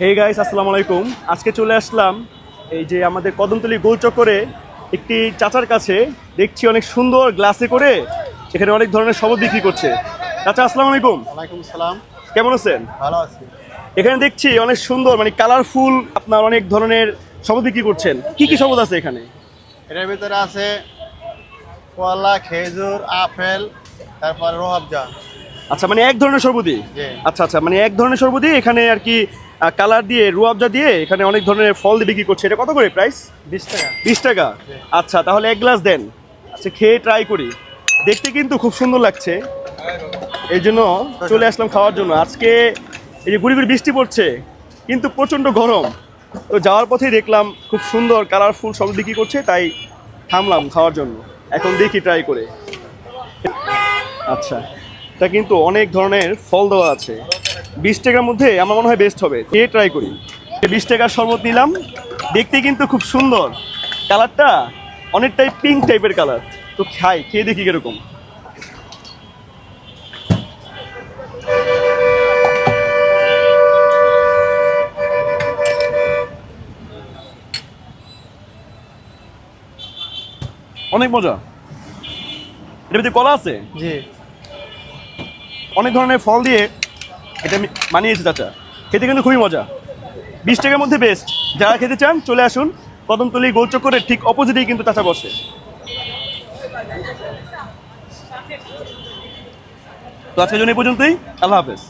Hey guys, আসসালামু আলাইকুম। আজকে চলে আসলাম এই যে আমাদের কদমতলী গোলচক্করে একটি চাচার কাছে। দেখছি অনেক সুন্দর গ্লাসে করে এখানে অনেক ধরনের শরবত বিক্রি করছে। চাচা, আসসালামু আলাইকুম। ওয়ালাইকুম সালাম। কেমন আছেন? ভালো আছি। এখানে দেখছি অনেক সুন্দর মানে কালারফুল আপনার অনেক ধরনের শরবত বিক্রি করছেন। কি কি শরবত আছে এখানে? এটার ভিতরে আছে কলা, খেজুর, আপেল, তারপর রোহাবজা। আচ্ছা, মানে এক ধরনের শরবতই? জি। আচ্ছা আচ্ছা, মানে এক ধরনের শরবতই এখানে আর কি। কালার দিয়ে রুয়াবজা দিয়ে এখানে অনেক ধরনের ফল দিয়ে বিক্রি করছে। এটা কত করে প্রাইস? 20 টাকা। 20 টাকা। জি। আচ্ছা, তাহলে এক গ্লাস দেন। আচ্ছা, খেয়ে ট্রাই করি। দেখতে কিন্তু খুব সুন্দর লাগছে, এই জন্য চলে আসলাম খাওয়ার জন্য। আজকে এই যে গুড়ি গুড়ি বৃষ্টি পড়ছে, কিন্তু প্রচণ্ড গরম। তো যাওয়ার পথেই দেখলাম খুব সুন্দর কালারফুল সব বিক্রি করছে, তাই থামলাম খাওয়ার জন্য। এখন দেখি ট্রাই করে। আচ্ছা, এটা কিন্তু অনেক ধরনের ফল দেওয়া আছে। 20 টাকার মধ্যে আমার মনে হয় বেস্ট হবে, খেয়ে ট্রাই করি। 20 টাকার শরবত নিলাম। দেখতে কিন্তু খুব সুন্দর, কালারটা অনেকটাই পিঙ্ক টাইপের কালার। তো খেয়ে দেখি কিরকম। অনেক মজা। এটার ভিতরে কলা আছে, জি। অনেক ধরনের ফল দিয়ে এটা বানিয়েছে চাচা। খেতে কিন্তু খুবই মজা। 20 টাকার মধ্যে বেস্ট। যারা খেতে চান চলে আসুন, কদমতলী গোলচক্করের ঠিক অপোজিটেই কিন্তু চাচা বসে। তো আজকের জন্য এই পর্যন্তই। আল্লাহ হাফেজ।